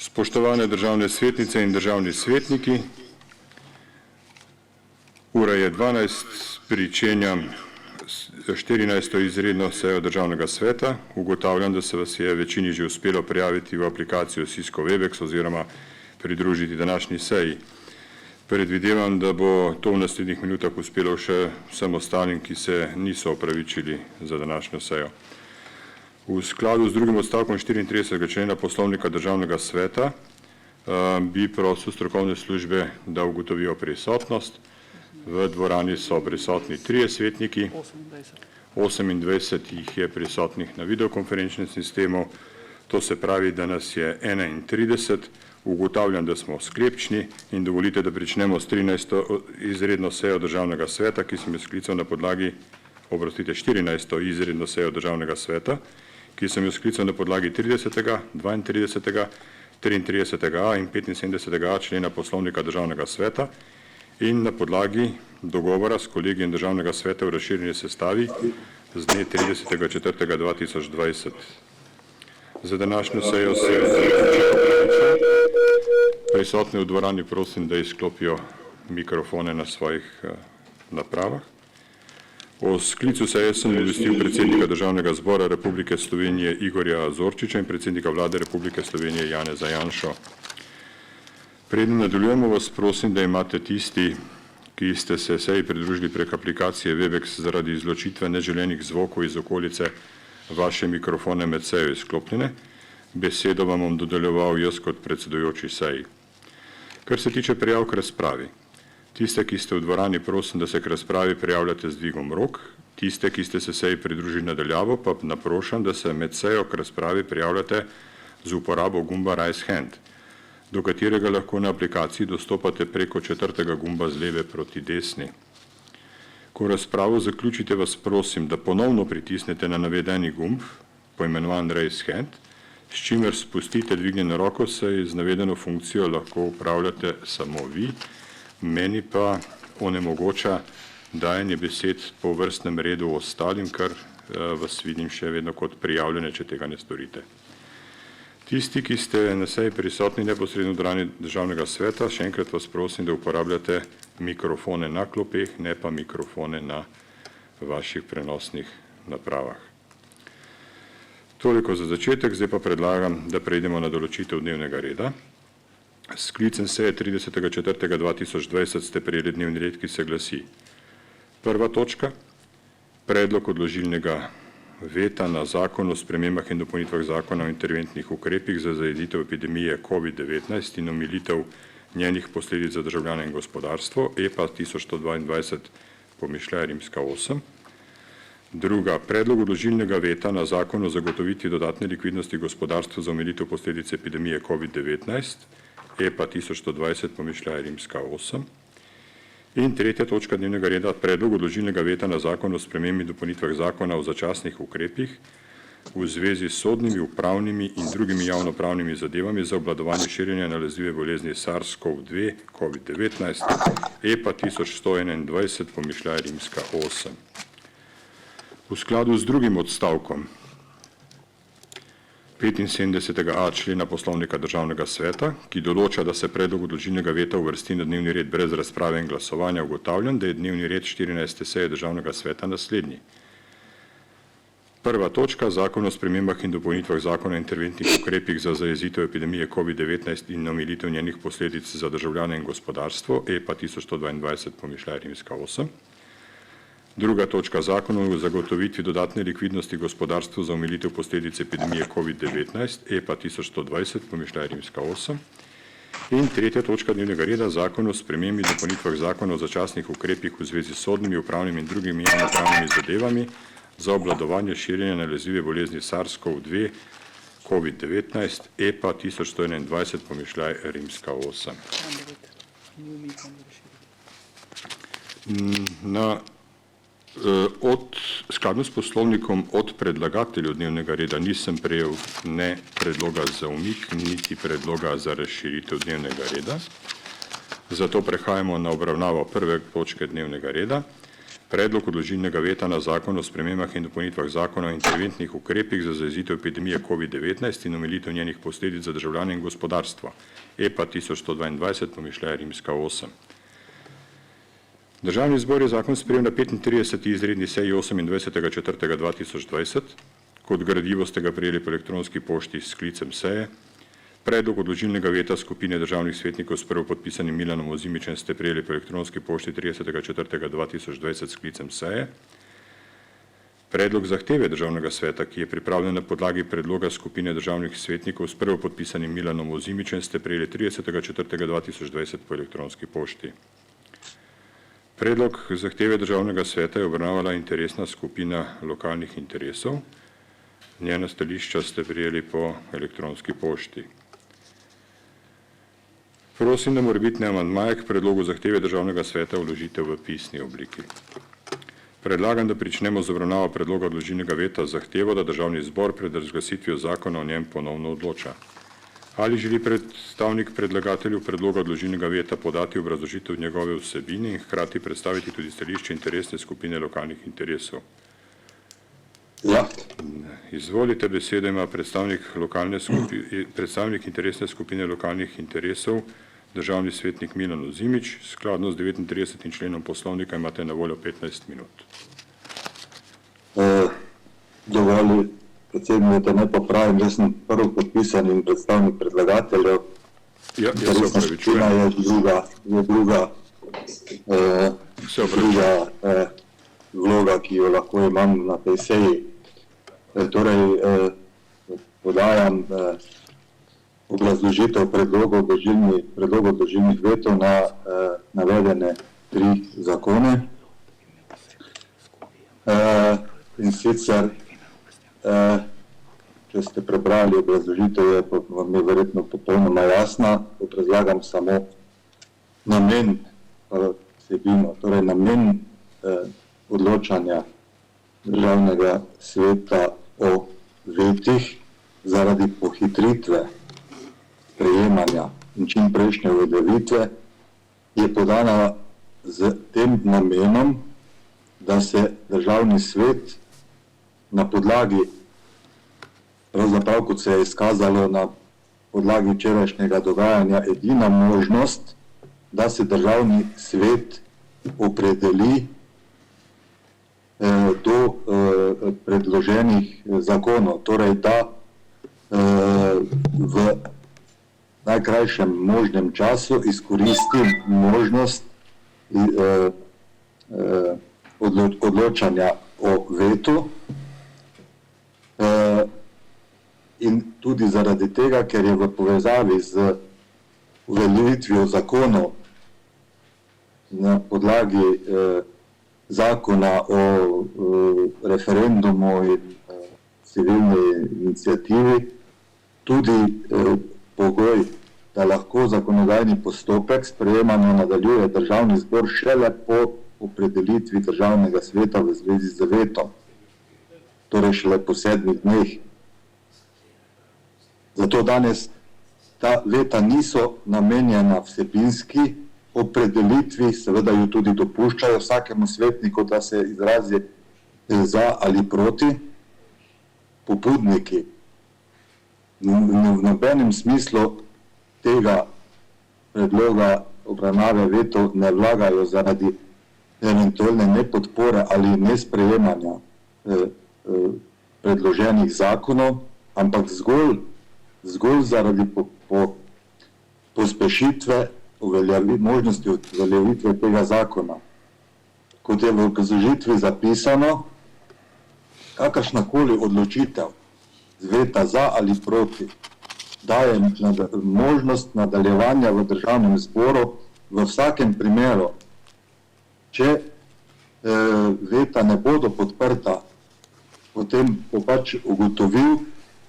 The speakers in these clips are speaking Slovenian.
Spoštovane državne svetnice in državni svetniki, ura je 12, pričenjam 14. izredno sejo Državnega sveta. Ugotavljam, da se vas je večini že uspelo prijaviti v aplikacijo Cisco Webex oziroma pridružiti današnji seji. Predvidevam, da bo to v naslednjih minutah uspelo še vsem ostalim, ki se niso opravičili za današnjo sejo. V skladu z drugim odstavkom 34. člena Poslovnika Državnega sveta bi prosil strokovne službe, da ugotovijo prisotnost. V dvorani so prisotni 3 svetniki, 28 jih je prisotnih na videokonferenčnem sistemu, to se pravi, da nas je 31. Ugotavljam, da smo sklepčni in dovolite, da pričnemo s 13. izredno sejo Državnega sveta, ki sem jo sklical na podlagi, 14. izredno sejo Državnega sveta, ki sem jo sklical na podlagi 30., 32., 33a in 75a člena Poslovnika Državnega sveta in na podlagi dogovora s kolegijem Državnega sveta v razširjeni sestavi z dne 30.4.2020. Za današnjo sejo se prisotne v dvorani prosim, da izklopijo mikrofone na svojih napravah. O sklicu seje sem obvestil predsednika Državnega zbora Republike Slovenije Igorja Zorčiča in predsednika Vlade Republike Slovenije Janeza Janšo. Preden nadaljujemo, vas prosim, da imate tisti, ki ste se seji pridružili prek aplikacije Webex zaradi izločitve neželenih zvokov iz okolice, vaše mikrofone med sejo izklopljene. Besedo vam bom dodeljeval jaz kot predsedujoči seji. Kar se tiče prijav k razpravi, tiste, ki ste v dvorani, prosim, da se k razpravi prijavljate z dvigom rok, tiste, ki ste se seji pridružili nadaljavo, pa naprošam, da se med sejo k razpravi prijavljate z uporabo gumba Raise Hand, do katerega lahko na aplikaciji dostopate preko 4. gumba z leve proti desni. Ko razpravo zaključite, vas prosim, da ponovno pritisnete na navedeni gumb, poimenovan Raise Hand, s čimer spustite dvignjeno roko, saj z navedeno funkcijo lahko upravljate samo vi, meni pa onemogoča dajanje besed po vrstnem redu ostalim, kar vas vidim še vedno kot prijavljene, če tega ne storite. Tisti, ki ste na seji prisotni neposredno v dvorani Državnega sveta, še enkrat vas prosim, da uporabljate mikrofone na klopeh, ne pa mikrofone na vaših prenosnih napravah. Toliko za začetek, zdaj pa predlagam, da prejdemo na določitev dnevnega reda. S sklicem seje 30.4.2020 ste prejeli dnevni red, ki se glasi: prva točka, predlog odložilnega veta na zakon o spremembah in dopolnitvah zakona o interventnih ukrepih za zajezitev epidemije COVID-19 in omilitev njenih posledic za državljane in gospodarstvo, EPA 1122-8. Druga, predlog odložilnega veta na zakon o zagotovitvi dodatne likvidnosti gospodarstvu za omilitev posledic epidemije COVID-19, EPA 1120-8. In tretja točka dnevnega reda, predlog odložilnega veta na zakon o spremembi in dopolnitvah zakona o začasnih ukrepih v zvezi s sodnimi, upravnimi in drugimi javnopravnimi zadevami za obvladovanje širjenja nalezljive bolezni SARS-CoV-2, COVID-19, EPA 1121-8. V skladu z drugim odstavkom 75a člena Poslovnika Državnega sveta, ki določa, da se predlog odložilnega veta uvrsti na dnevni red brez razprave in glasovanja, ugotavljam, da je dnevni red 14. seje Državnega sveta naslednji. Prva točka, zakon o spremembah in dopolnitvah zakona o interventnih ukrepih za zajezitev epidemije COVID-19 in omilitev njenih posledic za državljane in gospodarstvo, EPA 1122-8. Druga točka, zakon o zagotovitvi dodatne likvidnosti gospodarstvu za omilitev posledic epidemije COVID-19, EPA 1120-8. In tretja točka dnevnega reda, zakon o spremembi in dopolnitvah zakona o začasnih ukrepih v zvezi s sodnimi, upravnimi in drugimi javnopravnimi zadevami za obvladovanje širjenja nalezljive bolezni SARS-CoV-2, COVID-19, EPA 1121-8. Skladno s poslovnikom od predlagateljev dnevnega reda nisem prejel ne predloga za umik, niti predloga za razširitev dnevnega reda. Zato prehajamo na obravnavo prve točke dnevnega reda. Predlog odložilnega veta na zakon o spremembah in dopolnitvah zakona o interventnih ukrepih za zajezitev epidemije COVID-19 in omilitev njenih posledic za državljane in gospodarstvo. EPA 1122, pomišljaja rimska 8. Državni zbor je zakon sprejel na 35. izredni seji 28.4.2020. Kot gradivo ste ga prejeli po elektronski pošti s sklicem seje. Predlog odložilnega veta skupine državnih svetnikov s prvopodpisanim Milanom Ozimičem ste prejeli po elektronski pošti 30.4.2020 s sklicem seje. Predlog zahteve državnega sveta, ki je pripravljen na podlagi predloga skupine državnih svetnikov s prvopodpisanim Milanom Ozimičem, ste prejeli 30.4.2020 po elektronski pošti. Predlog zahteve državnega sveta je obravnavala interesna skupina lokalnih interesov. Njena stališča ste prejeli po elektronski pošti. Prosim, da morebitne amandmaje k predlogu zahteve državnega sveta vložite v pisni obliki. Predlagam, da pričnemo z obravnavo predloga odložilnega veta zahtevo, da državni zbor pred razglasitvijo zakona o njem ponovno odloča. Ali želi predstavnik predlagatelju predloga odložilnega veta podati obrazložitev njegove vsebine in hkrati predstaviti tudi stališče interesne skupine lokalnih interesov? Ja. Izvolite, besedo ima predstavnik interesne skupine lokalnih interesov, državni svetnik Milan Ozimič. Skladno z 39. členom poslovnika imate na voljo 15 minut. Dovolj, predsednik, da ne popravim, jaz sem prvi podpisan in predstavnik predlagateljev. Ja, jaz se opravičujem. Je druga vloga, ki jo lahko imam na tej seji. Torej, podajam obrazložitev predlogov odložilnih vetov na navedene 3 zakone. In sicer, če ste prebrali obrazložitev, vam je verjetno popolnoma jasna, predlagam samo namen vsebino, torej namen odločanja državnega sveta o vetih zaradi pohitritve sprejemanja in čimprejšnje uveljavitve je podana z tem namenom, da se državni svet na podlagi, pravzaprav kot se je izkazalo na podlagi včerajšnjega dogajanja, edina možnost, da se državni svet opredeli do predloženih zakonov, torej da v najkrajšem možnem času izkoristi možnost odločanja o vetu in tudi zaradi tega, ker je v povezavi z uveljavitvijo zakonov na podlagi zakona o referendumu in civilni inicijativi tudi pogoj, da lahko zakonodajni postopek sprejemanja nadaljuje državni zbor šele po opredelitvi državnega sveta v zvezi z vetom, torej šele po 7 dneh. Zato danes ta veta niso namenjena vsebinski opredelitvi, seveda jo tudi dopuščajo vsakemu svetniku, da se izrazi za ali proti. Pobudniki v nobenem smislu tega predloga obravnave vetov ne vlagajo zaradi eventualne nepodpore ali nesprejemanja predloženih zakonov, ampak zgolj zaradi pospešitve možnosti uveljavitve tega zakona. Kot je v obrazložitvi zapisano, kakršnakoli odločitev zveta za ali proti daje možnost nadaljevanja v državnem zboru v vsakem primeru. Če veta ne bodo podprta, potem bo pač ugotovil,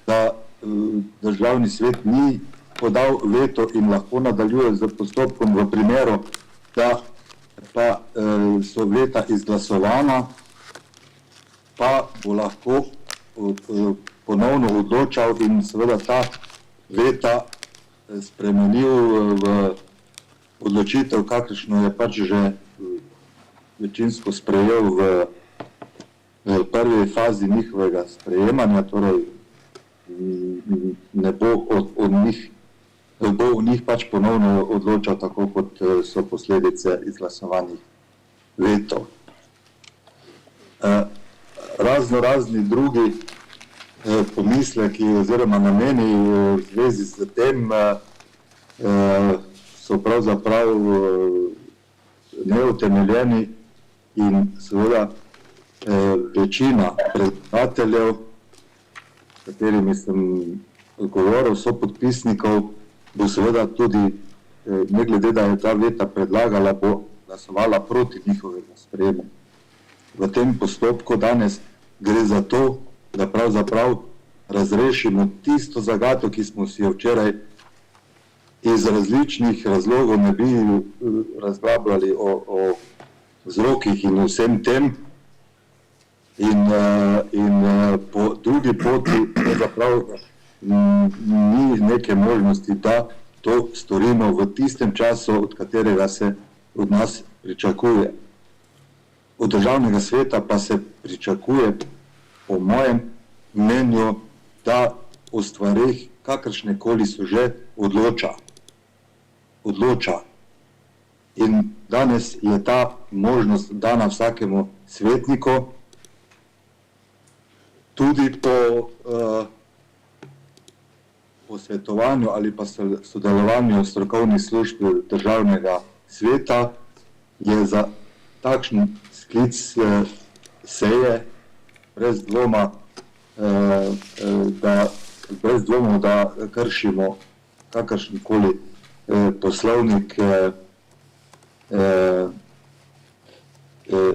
da državni svet ni podal veto in lahko nadaljuje z postopkom v primeru, da pa so veta izglasovana, pa bo lahko ponovno odločal in seveda ta veta spremenil v odločitev, kakršno je pač že večinsko sprejel v prvi fazi njihovega sprejemanja, torej ne bo o njih pač ponovno odločal, tako kot so posledice izglasovanih vetov. Razni drugi pomisleki oziroma nameni v zvezi z tem so pravzaprav neutemeljeni in seveda večina predlagateljev, s katerimi sem govoril, sopodpisnikov, bo seveda tudi, ne glede, da je ta veta predlagala, bo glasovala proti njihovega sprejemu. V tem postopku danes gre za to, da pravzaprav razrešimo tisto zagato, ki smo si jo včeraj iz različnih razlogov ne bi razglabljali o vzrokih in vsem tem. In po drugi poti pravzaprav ni neke možnosti, da to storimo v tistem času, od katerega se od nas pričakuje. Od Državnega sveta pa se pričakuje, po mojem mnenju, da o stvareh, kakršnekoli so že, odloča. In danes je ta možnost dana vsakemu svetniku, tudi po posvetovanju ali pa sodelovanju strokovnih služb Državnega sveta, je za takšen sklic seje brez dvoma, da kršimo kakršenkoli poslovnik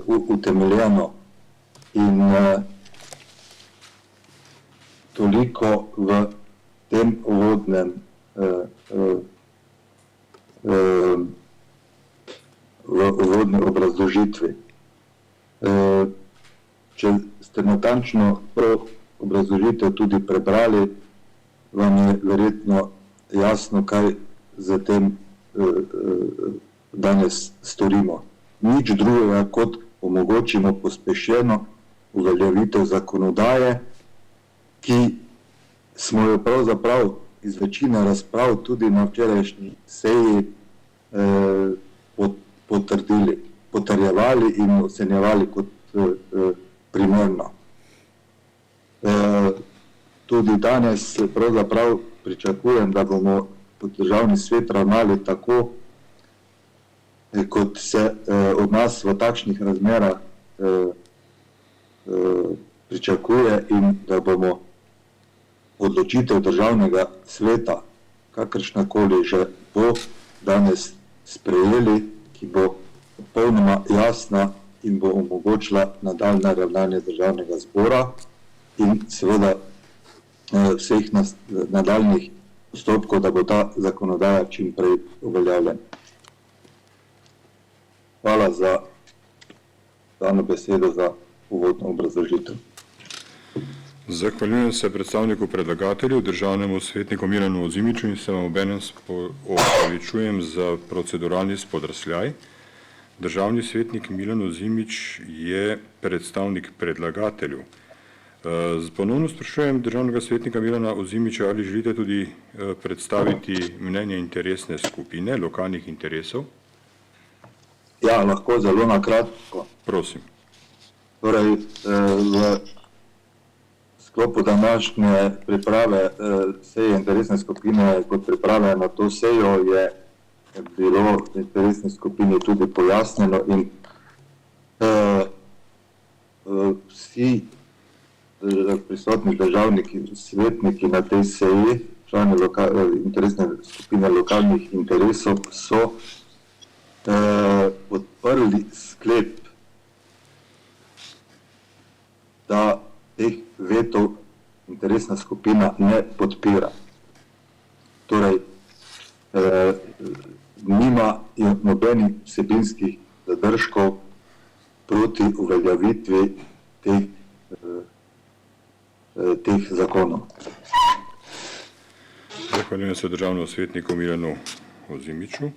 utemeljeno. In toliko v tem uvodnem uvodni obrazložitvi. Če ste natančno obrazložitev tudi prebrali, vam je verjetno jasno, kaj za tem danes storimo. Nič drugega, kot omogočimo pospešeno uveljavitev zakonodaje, ki smo jo pravzaprav iz večine razprav tudi na včerajšnji seji potrjevali in ocenjevali kot primerno. Tudi danes pravzaprav pričakujem, da bomo kot Državni svet ravnali tako, kot se od nas v takšnih razmerah pričakuje, in da bomo odločitev Državnega sveta, kakršnakoli že bo, danes sprejeli, ki bo popolnoma jasna in bo omogočila nadaljnje ravnanje Državnega zbora in seveda vseh nadaljnjih postopkov, da bo ta zakonodaja čim prej uveljavljena. Hvala za dano besedo za uvodno obrazložitev. Zahvaljujem se predstavniku predlagatelju, državnemu svetniku Milanu Ozimiču, in se vam obenem opravičujem za proceduralni spodrsljaj. Državni svetnik Milan Ozimič je predstavnik predlagatelju. Ponovno sprašujem državnega svetnika Milana Ozimiča, ali želite tudi predstaviti mnenje interesne skupine lokalnih interesov? Ja, lahko zelo na kratko. Prosim. Torej, v sklopu današnje priprave seje interesne skupine, kot priprave na to sejo, je bilo interesni skupini tudi pojasnjeno in vsi prisotni državni svetniki na tej seji, člani interesne skupine lokalnih interesov, so podprli sklep, da teh vetov interesna skupina ne podpira. Torej, nima nobenih vsebinskih zadržkov proti uveljavitvi teh zakonov. Zahvaljujem se državnemu svetniku Milanu Ozimiču.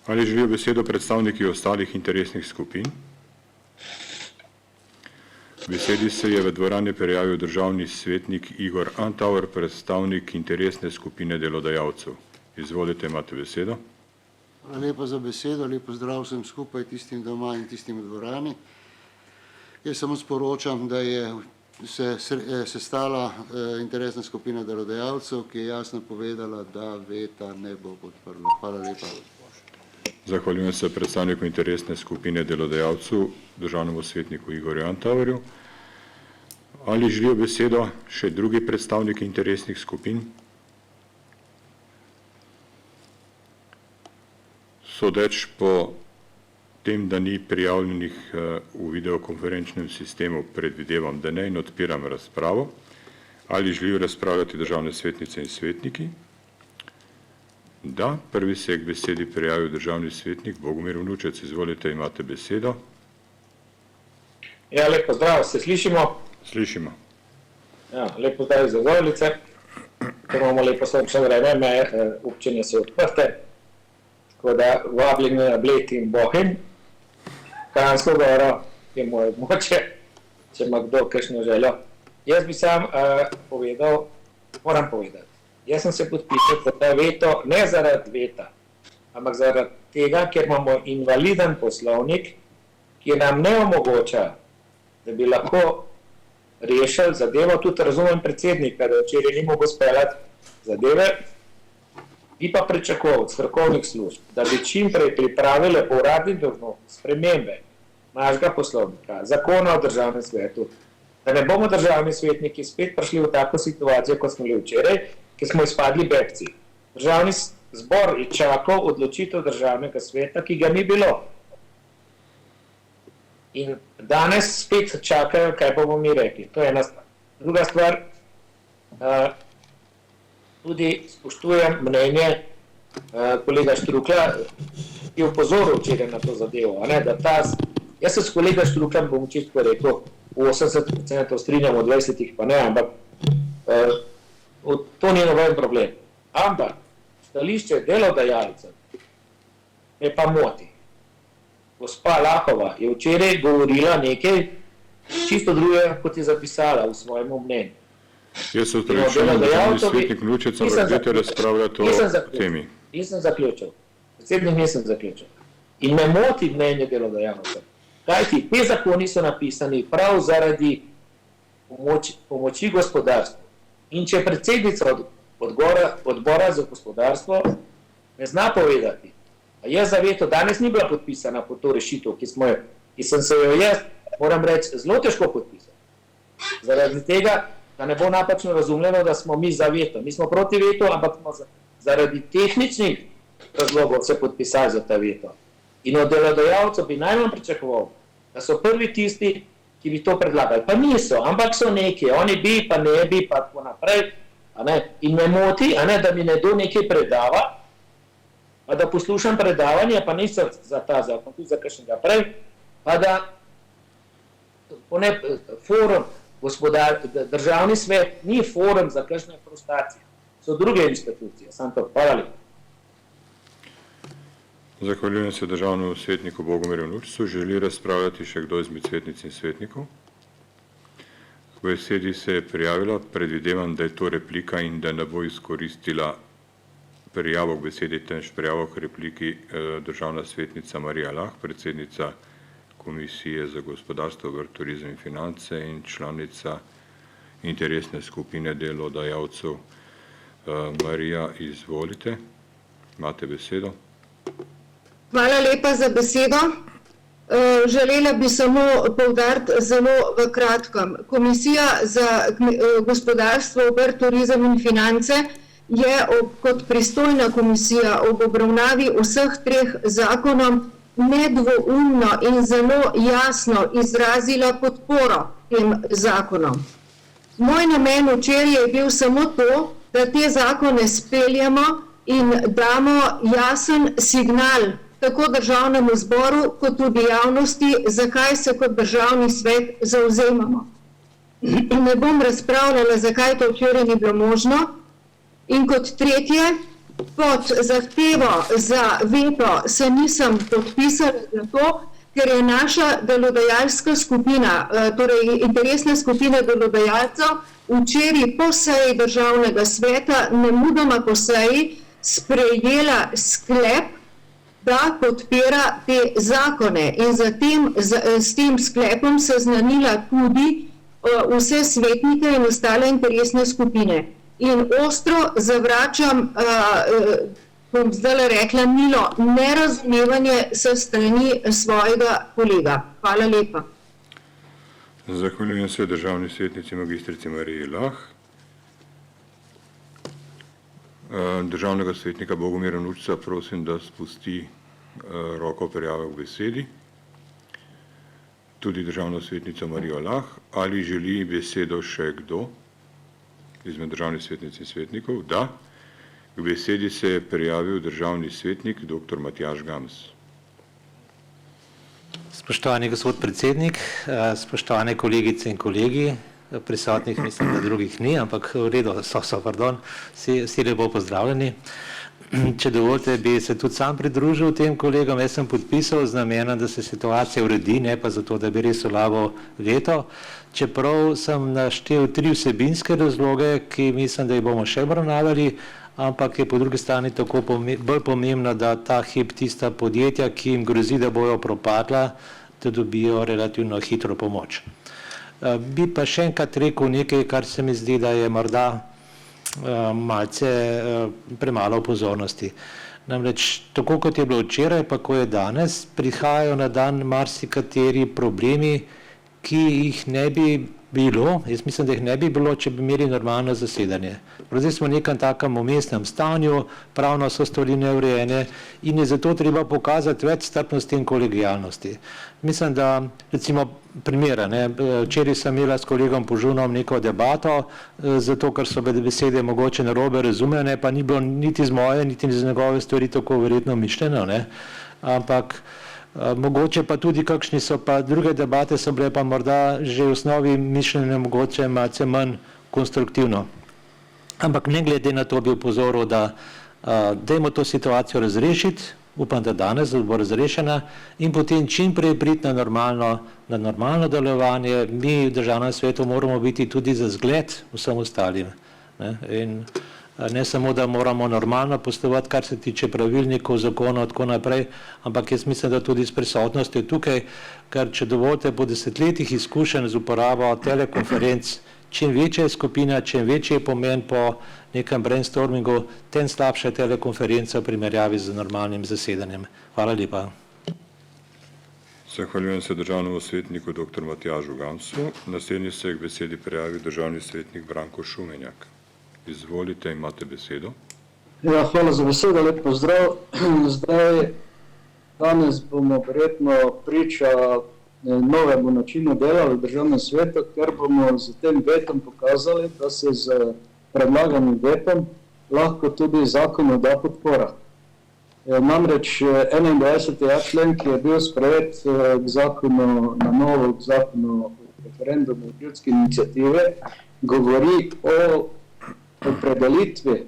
Ali želijo besedo predstavniki ostalih interesnih skupin? Besedi se je v dvorani prijavil državni svetnik Igor Antauer, predstavnik interesne skupine delodajalcev. Izvolite, imate besedo. Hvala lepa za besedo, lep pozdrav vsem skupaj, tistim doma in tistim v dvorani. Jaz samo sporočam, da je se sestala interesna skupina delodajalcev, ki je jasno povedala, da veta ne bo podprla. Hvala lepa. Zahvaljujem se predstavniku interesne skupine delodajalcev, državnemu svetniku Igorju Antauerju. Ali želijo besedo še drugi predstavniki interesnih skupin? Sodeč po tem, da ni prijavljenih v videokonferenčnem sistemu, predvidevam, da ne, in odpiram razpravo. Ali želijo razpravljati državne svetnice in svetniki? Da, prvi se je k besedi prijavil državni svetnik Bogomir Vnučec. Izvolite, imate besedo. Ja, lep pozdrav, se slišimo? Slišimo. Ja, lep pozdrav iz Zagorlice, ker imamo lepo sončno vreme, meje občine so odprte, tako da vabljeni na Bled in Bohinj. Kranjsko Goro je moje območje, če ima kdo kakšno željo. Jaz bi sam moram povedati, jaz sem se podpisal za ta veto ne zaradi veta, ampak zaradi tega, ker imamo invaliden poslovnik, ki nam ne omogoča, da bi lahko rešili zadevo, tudi razumem predsednika, da včeraj ni mogel speljati zadeve, bi pa pričakoval od strokovnih služb, da bi čim prej pripravili po uradni dolžnosti spremembe našega poslovnika, zakona o državnem svetu, da ne bomo državni svetniki spet prišli v tako situacijo, kot smo bili včeraj, ki smo izpadli bebci. Državni zbor je čakal odločitev državnega sveta, ki ga ni bilo. In danes spet čakajo, kaj bomo mi rekli. To je ena stvar. Druga stvar, tudi spoštujem mnenje kolega Štrukla, ki je upozoril včeraj na to zadevo. Jaz se s kolega Štruklem bom čisto rekel, 80% strinjam, v 20% pa ne, ampak to ni noben problem. Ampak stališče delodajalcev me pa moti. Gospa Lahova je včeraj govorila nekaj čisto drugega, kot je zapisala v svojem mnenju. Jaz se upravičujem, državni svetnik Vnučec, ampak dajte razpravljati o temi. Nisem zaključil. Predsednik, nisem zaključil. In me moti mnenje delodajalcev. Kajti, te zakoni so napisani prav zaradi pomoči gospodarstvu. In če predsednica odbora za gospodarstvo ne zna povedati, a jaz za veto danes ni bila podpisana po to rešitev, ki sem se jo jaz, moram reči, zelo težko podpisal. Zaradi tega, da ne bo napačno razumljeno, da smo mi za veto. Mi smo proti veto, ampak smo zaradi tehničnih razlogov se podpisali za ta veto. In od delodajalcev bi najmanj pričakoval, da so prvi tisti, ki bi to predlagali. Pa niso, ampak so neki, oni bi, pa ne bi, pa tako naprej. In me moti, da mi nekdo nekaj predava, pa da poslušam predavanje, pa nisem za ta zakon, tudi za kakšnega prej, pa da forum, državni svet ni forum za kakšne frustracije. So druge institucije, sam to. Hvala lepa. Zahvaljujem se državnemu svetniku Bogomirju Vnučcu. Želi razpravljati še kdo izmed svetnic in svetnikov? V besedi se je prijavila, predvidevam, da je to replika in da ne bo izkoristila prijavo k besedi, temveč prijavo k repliki državna svetnica Marija Lah, predsednica Komisije za gospodarstvo, obrt, turizem in finance in članica interesne skupine delodajalcev. Marija, izvolite, imate besedo. Hvala lepa za besedo. Želela bi samo poudariti zelo v kratkem. Komisija za gospodarstvo, obrt, turizem in finance je kot pristojna komisija ob obravnavi vseh treh zakonom nedvoumno in zelo jasno izrazila podporo tem zakonom. Moj namen včeraj je bil samo to, da te zakone speljamo in damo jasen signal tako državnemu zboru, kot tudi javnosti, zakaj se kot državni svet zavzemamo. Ne bom razpravljala, zakaj to včeraj ni bilo možno. In kot tretje, Pod zahtevo za veto se nisem podpisala zato, ker je naša delodajalska skupina, torej interesna skupina delodajalcev, včeraj po seji Državnega sveta, nemudoma po seji, sprejela sklep, da podpira te zakone in s tem sklepom seznanila tudi vse svetnike in ostale interesne skupine. In ostro zavračam, bom zdaj rekla milo, nerazumevanje s strani svojega kolega. Hvala lepa. Zahvaljujem se državni svetnici magistrici Mariji Lah. Državnega svetnika Bogomira Nučca prosim, da spusti roko prijave v besedi. Tudi državno svetnico Marijo Lah. Ali želi besedo še kdo izmed državnih svetnic in svetnikov? Da. K besedi se je prijavil državni svetnik dr. Matjaž Gams. Spoštovani gospod predsednik, spoštovane kolegice in kolegi, prisotnih mislim, da drugih ni, ampak v redu, pardon, vsi lepo pozdravljeni. Če dovolite, bi se tudi sam pridružil tem kolegom, jaz sem podpisal z namenom, da se situacija uredi, ne pa zato, da bi res vlagal veto. Čeprav sem naštel 3 vsebinske razloge, ki mislim, da jih bomo še obravnavali, ampak je po drugi strani tako bolj pomembno, da ta hip tista podjetja, ki jim grozi, da bojo propadla, da dobijo relativno hitro pomoč. Bi pa še enkrat rekel nekaj, kar se mi zdi, da je morda malce premalo pozornosti. Namreč, tako kot je bilo včeraj, pa ko je danes, prihajajo na dan marsikateri problemi, ki jih ne bi bilo, jaz mislim, da jih ne bi bilo, če bi imeli normalno zasedanje. Zdaj smo v nekem takem umestnem stanju, pravno so stvari neurejene in je zato treba pokazati več strpnosti in kolegijalnosti. Mislim, da recimo primera, včeraj sem imela s kolegom Požunom neko debato, zato ker so besede mogoče narobe razumljene, pa ni bilo niti z moje, niti z njegove stvari tako verjetno mišljeno, ampak mogoče pa tudi kakšni so pa druge debate so bile pa morda že v osnovi mišljene mogoče malce manj konstruktivno. Ampak ne glede na to bi upozoril, da dajmo to situacijo razrešiti, upam, da danes bo razrešena in potem čim prej priti na normalno delovanje. Mi v Državnem svetu moramo biti tudi za zgled vsem ostalim. In ne samo, da moramo normalno poslovati, kar se tiče pravilnikov, zakonov in tako naprej, ampak jaz mislim, da tudi s prisotnostjo tukaj, ker če dovolite po desetletjih izkušenj z uporabo telekonferenc, čim večja je skupina, čim večji je pomen po nekem brainstormingu, tem slabša je telekonferenca v primerjavi z normalnim zasedanjem. Hvala lepa. Zahvaljujem se državnemu svetniku dr. Matjažu Gamsu. Naslednji se je k besedi prijavil državni svetnik Branko Šumenjak. Izvolite, imate besedo. Ja, hvala za besedo, lep pozdrav. Zdaj, danes bomo verjetno priča novemu načinu dela v Državnem svetu, ker bomo z tem vetom pokazali, da se z predlaganim vetom lahko tudi zakonu da podpora. Namreč 21. člen, ki je bil sprejet k zakonu na novo, k zakonu o referendumu ljudske iniciative, govori o opredelitvi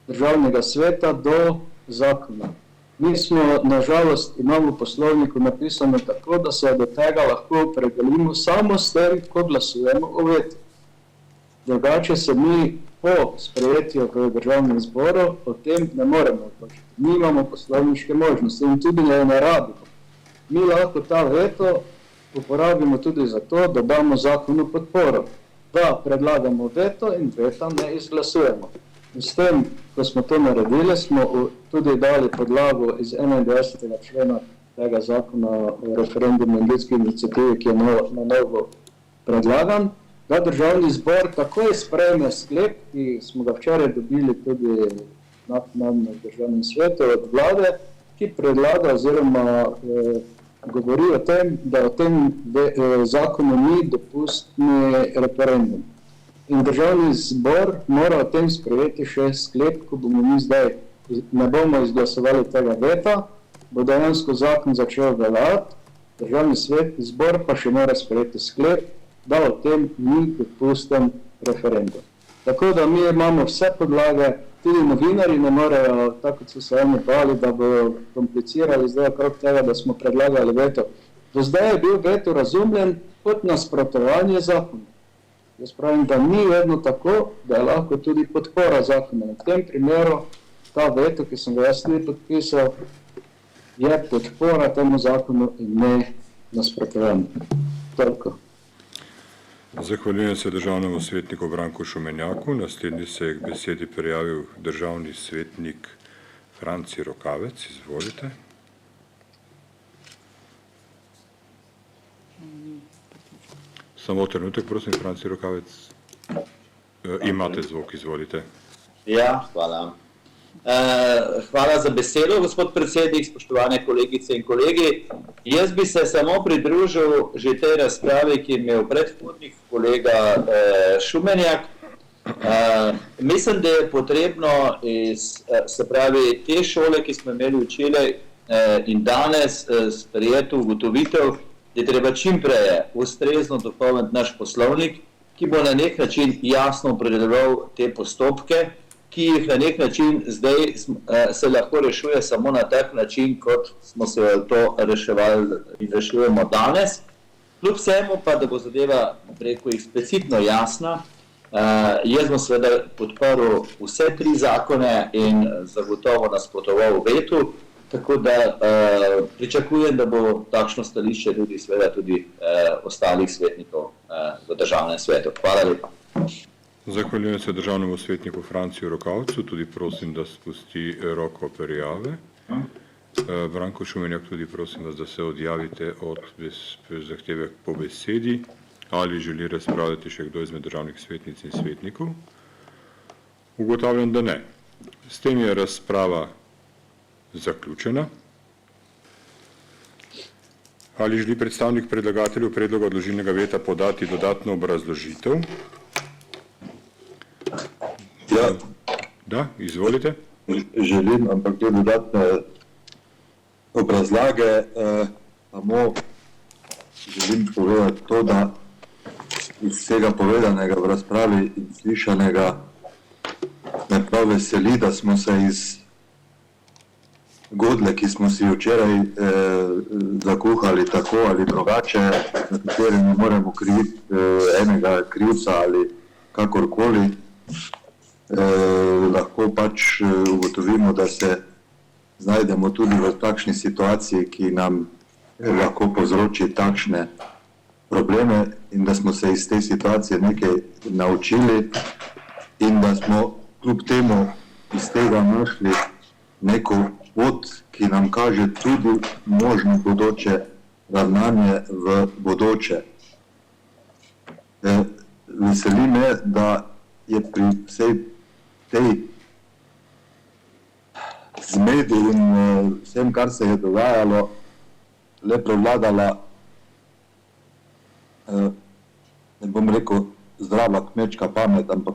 Državnega sveta do zakona. Mi smo, nažalost, imamo v poslovniku napisano tako, da se do tega lahko opredelimo samo s tem, ko glasujemo o vetu. Drugače se mi po sprejetju v Državnem zboru o tem ne moremo odločiti. Mi imamo poslovniške možnosti in tudi ne rabimo. Mi lahko ta veto uporabimo tudi za to, da damo zakonu podporo, da predlagamo veto in veta ne izglasujemo. In s tem, ko smo to naredili, smo tudi dali podlago iz 21. člena tega zakona o referendumu in ljudski iniciativi, ki je na novo predlagan, da Državni zbor takoj sprejme sklep, ki smo ga včeraj dobili tudi na Državnem svetu od vlade, ki predlaga oziroma govori o tem, da o tem zakonu ni dopustni referendum. In Državni zbor mora o tem sprejeti še sklep, ko bomo mi zdaj ne bomo izglasovali tega veta, bo dejansko zakon začel veljati, Državni zbor pa še mora sprejeti sklep, da o tem ni dopusten referendum. Tako da mi imamo vse podlage, tudi novinari ne morejo, tako kot so se oni bali, da bodo komplicirali zdaj okrog tega, da smo predlagali veto. Do zdaj je bil veto razumljen kot nasprotovanje zakonu. Jaz pravim, da ni vedno tako, da je lahko tudi podpora zakona. V tem primeru ta veto, ki sem ga jaz ni podpisal, je podpora temu zakonu in ne nasprotovanje. Toliko. Zahvaljujem se državnemu svetniku Branku Šumenjaku. Naslednji se je k besedi prijavil državni svetnik Franci Rokavec. Izvolite. Samo trenutek, prosim, Franci Rokavec. Imate zvok, izvolite. Ja, hvala. Hvala za besedo, gospod predsednik, spoštovane kolegice in kolegi. Jaz bi se samo pridružil že tej razpravi, ki je imel predhodnik kolega Šumenjak. Mislim, da je potrebno se pravi, te šole, ki smo imeli včeraj in danes sprejeti ugotovitev, da je treba čim prej ustrezno dopolniti naš poslovnik, ki bo na nek način jasno opredeljeval te postopke, ki jih na nek način zdaj se lahko rešuje samo na tak način, kot smo se to reševali in rešujemo danes. Kljub vsemu pa, da bo zadeva preko eksplicitno jasna, jaz bom seveda podprl vse 3 zakone in zagotovo nasprotoval vetu, tako da pričakujem, da bo takšno stališče tudi seveda tudi ostalih svetnikov v državnem svetu. Hvala lepa. Zahvaljujem se državnemu svetniku Franciju Rokavcu, tudi prosim, da spusti roko prijave. Branko Šumenjak, tudi prosim vas, da se odjavite od zahteve po besedi. Ali želi razpravljati še kdo izmed državnih svetnic in svetnikov? Ugotavljam, da ne. S tem je razprava zaključena. Ali želi predstavnik predlagatelju predloga odložilnega veta podati dodatno obrazložitev? Ja, Da, izvolite. želim, ampak te dodatne obrazlage, samo želim povedati to, da iz vsega povedanega v razpravi in slišanega me prav veseli, da smo se iz godle, ki smo si včeraj zakuhali tako ali drugače, na kateri ne moremo kriviti enega krivca ali kakorkoli, lahko pač ugotovimo, da se znajdemo tudi v takšni situaciji, ki nam lahko povzroči takšne probleme in da smo se iz te situacije nekaj naučili in da smo kljub temu iz tega našli neko pot, ki nam kaže tudi možno bodoče ravnanje v bodoče. Veseli me, da je pri vsej tej zmedi in vsem, kar se je dogajalo, le prevladala, ne bom rekel zdrava kmečka pamet, ampak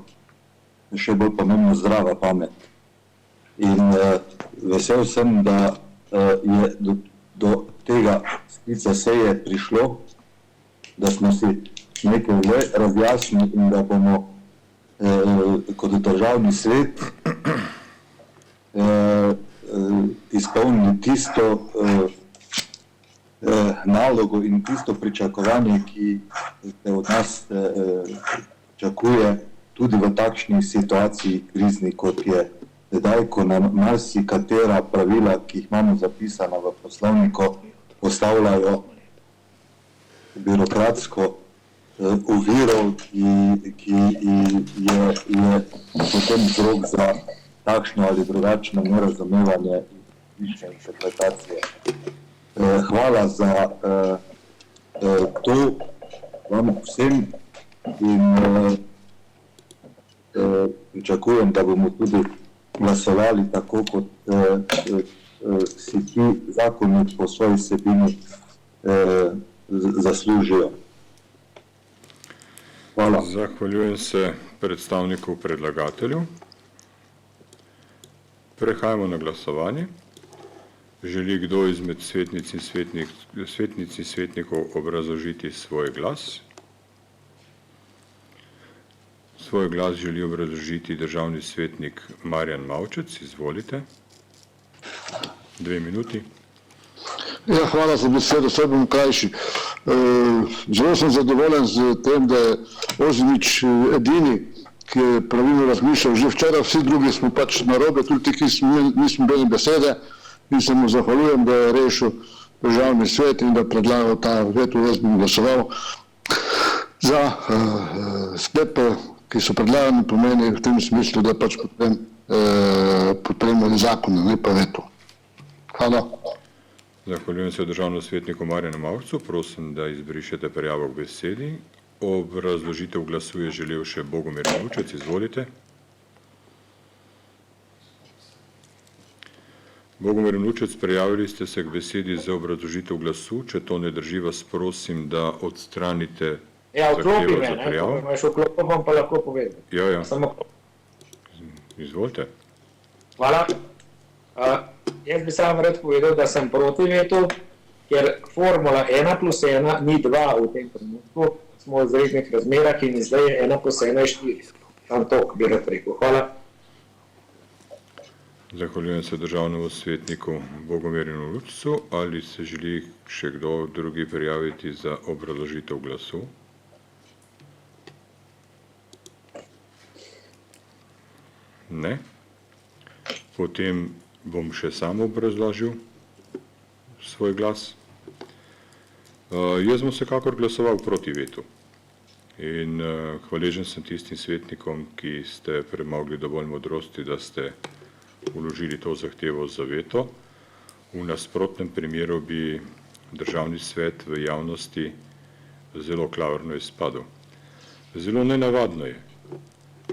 še bolj pomembno zdrava pamet. In vesel sem, da je do tega sklica seje prišlo, da smo si nekaj le razjasnili in da bomo kot državni svet izpolnili tisto nalogo in tisto pričakovanje, ki se od nas pričakuje tudi v takšni situaciji krizni, kot je sedaj, ko nam marsikatera pravila, ki jih imamo zapisana v poslovniku, postavljajo birokratsko oviro, ki je potem vzrok za takšno ali drugačno nerazumevanje in interpretacije. Hvala za to vam vsem in pričakujem, da bomo tudi glasovali tako, kot si ti zakoni po svoji vsebini zaslužijo. Hvala. Zahvaljujem se predstavniku predlagatelju. Prehajamo na glasovanje. Želi kdo izmed svetnic in svetnikov obrazložiti svoj glas? Svoj glas želi obrazložiti državni svetnik Marjan Mavčec. Izvolite. 2 minuti. Ja, hvala za besedo, vse bom krajši. Zelo sem zadovoljen z tem, da je Ozimič edini, ki je pravilno razmišljal. Že včeraj vsi drugi smo pač narobe, tudi ti, ki nismo imeli besede, in se mu zahvaljujem, da je rešil državni svet in da je predlagal ta veto. Jaz bom glasoval za sklepe, ki so predlagani, pomeni v tem smislu, da pač podpremo zakon, ne pa veto. Hvala. Zahvaljujem se državnemu svetniku Marjanu Mavčcu. Prosim, da izbrišete prijavo k besedi. Obrazložitev glasu je želel še Bogomir Vnučec. Izvolite. Bogomir Vnučec, prijavili ste se k besedi za obrazložitev glasu. Če to ne drži, vas prosim, da odstranite zahtevo za prijavo. Imaš vklopil, bom pa lahko povedal. Ja. Samo... Izvolite. Hvala. Jaz bi samo rad povedal, da sem proti vetu, ker formula 1+1 ni 2 v tem trenutku, smo v izrednih razmerah in zdaj je 1+1 je 4. Tam to bi rad rekel. Hvala. Zahvaljujem se državnemu svetniku Bogomirju Vnučcu. Ali se želi še kdo drugi prijaviti za obrazložitev glasu? Ne. Potem bom še sam obrazložil svoj glas. Jaz bom vsekakor glasoval proti vetu. In hvaležen sem tistim svetnikom, ki ste premogli dovolj modrosti, da ste vložili to zahtevo za veto. V nasprotnem primeru bi državni svet v javnosti zelo klavrno izpadel. Zelo nenavadno je,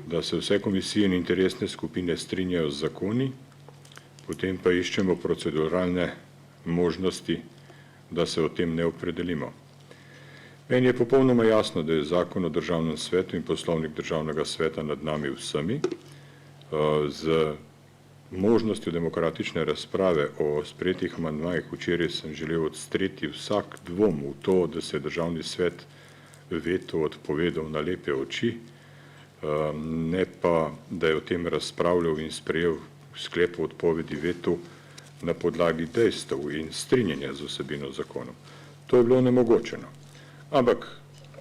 da se vse komisije in interesne skupine strinjajo z zakoni, potem pa iščemo proceduralne možnosti, da se o tem ne opredelimo. Meni je popolnoma jasno, da je zakon o državnem svetu in poslovnik državnega sveta nad nami vsemi, z možnostjo demokratične razprave o sprejetih amandmajih. Včeraj sem želel odstreti vsak dvom v to, da se je državni svet vetu odpovedal na lepe oči, ne pa, da je o tem razpravljal in sprejel sklep o odpovedi vetu na podlagi dejstev in strinjanja z vsebino zakonov. To je bilo onemogočeno. Ampak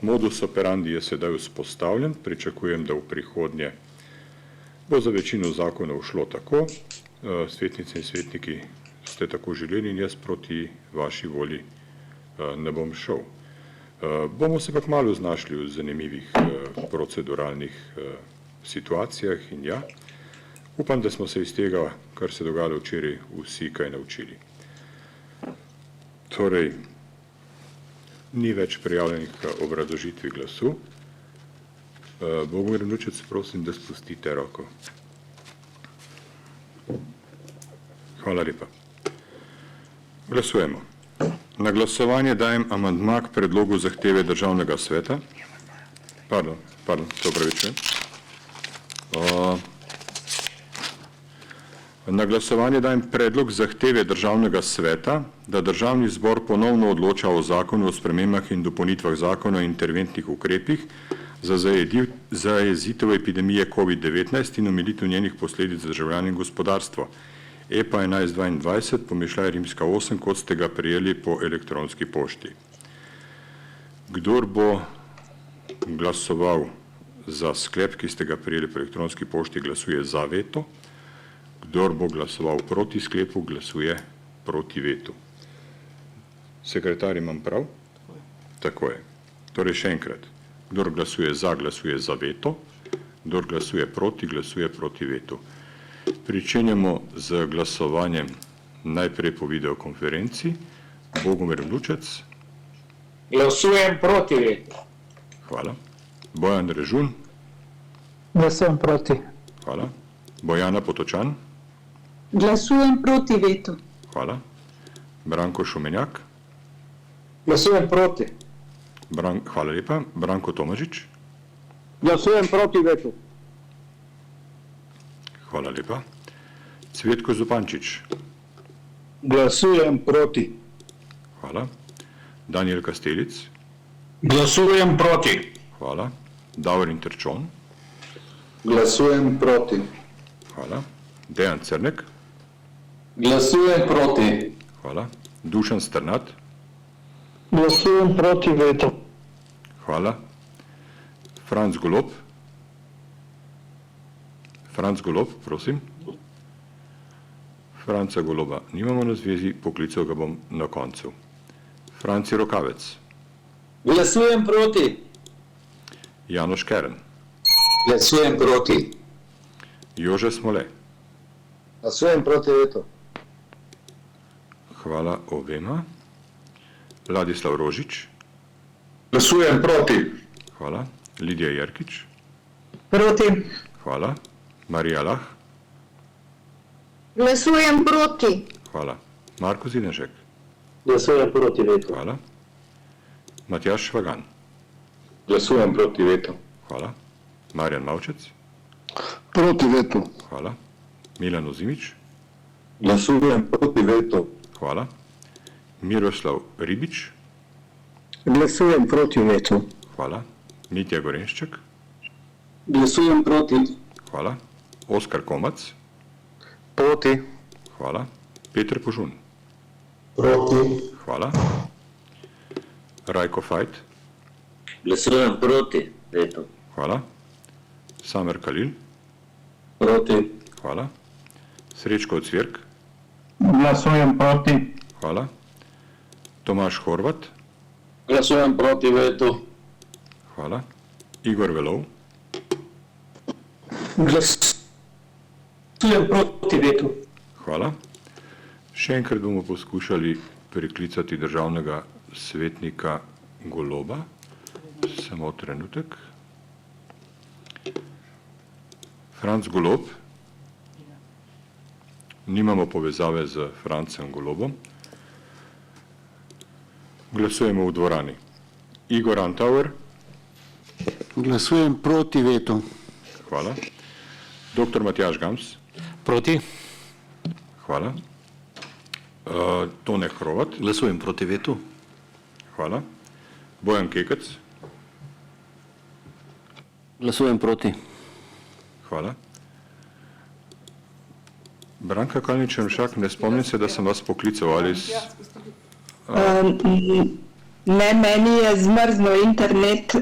modus operandi je sedaj vzpostavljen, pričakujem, da v prihodnje bo za večino zakonov šlo tako. Svetnice in svetniki ste tako želeli in jaz proti vaši volji ne bom šel. Bomo se pa kmalu znašli v zanimivih proceduralnih situacijah in ja, upam, da smo se iz tega, kar se dogajalo včeraj, vsi kaj naučili. Torej, ni več prijavljenih obrazložitvi glasu. Bogomir Vnučec, prosim, da spustite roko. Hvala lepa. Glasujemo. Na glasovanje dajem amandma k predlogu zahteve državnega sveta. Pardon, se opravičujem. Na glasovanje dajem predlog zahteve državnega sveta, da državni zbor ponovno odloča o zakonu o spremembah in dopolnitvah zakona o interventnih ukrepih za zajezitev epidemije COVID-19 in omilitev njenih posledic za državljane in gospodarstvo. EPA 1122, pomišljaj Rimska 8, kot ste ga prijeli po elektronski pošti. Kdor bo glasoval za sklep, ki ste ga prijeli po elektronski pošti, glasuje za veto. Kdor bo glasoval proti sklepu, glasuje proti vetu. Sekretar, imam prav? Tako je. Torej še enkrat. Kdor glasuje za veto. Kdor glasuje proti vetu. Pričenjamo z glasovanjem najprej po videokonferenci. Bogomir Vnučec. Glasujem proti vetu. Hvala. Bojan Režun. Glasujem proti. Hvala. Bojana Potočan. Glasujem proti vetu. Hvala. Branko Šumenjak. Glasujem proti. Hvala lepa. Branko Tomažič. Glasujem proti vetu. Hvala lepa. Cvetko Zupančič. Glasujem proti. Hvala. Danijel Kastelic. Glasujem proti. Hvala. Davorin Terčon. Glasujem proti. Hvala. Dejan Crnek. Glasujem proti. Hvala. Dušan Strnad. Glasujem proti vetu. Hvala. Franc Golob. Franc Golob, prosim. Franca Goloba nimamo na zvezi, poklical ga bom na koncu. Franci Rokavec. Glasujem proti. Janoš Kern. Glasujem proti. Jože Smole. Glasujem proti vetu. Hvala obema. Ladislav Rožič. Glasujem proti. Hvala. Lidija Jerkič. Proti. Hvala. Marija Lah. Glasujem proti. Hvala. Marko Zidenšek. Glasujem proti vetu. Hvala. Matjaž Švagan. Glasujem proti vetu. Hvala. Marjan Mavčec. Proti vetu. Hvala. Milan Ozimič. Glasujem proti vetu. Hvala. Miroslav Ribič. Glasujem proti vetu. Hvala. Mitja Gorenšček. Glasujem proti. Hvala. Oskar Komac. Proti. Hvala. Peter Požun. Proti. Hvala. Rajko Fajt. Glasujem proti vetu. Hvala. Samer Kalil. Proti. Hvala. Srečko Ocvirk. Glasujem proti. Hvala. Tomaž Horvat. Glasujem proti vetu. Hvala. Igor Velov. Glasujem proti vetu. Hvala. Še enkrat bomo poskušali priklicati državnega svetnika Goloba. Samo trenutek. Franc Golob. Nimamo povezave z Francem Golobom. Glasujemo v dvorani. Igor Antauer. Glasujem proti vetu. Hvala. Dr. Matjaž Gams. Proti. Hvala. Tone Hrovat. Glasujem proti vetu. Hvala. Bojan Kekec. Glasujem proti. Hvala. Branka Kalnić-Črnšak, ne spomnim se, da sem vas poklical ali... Ne, meni je zmrznil internet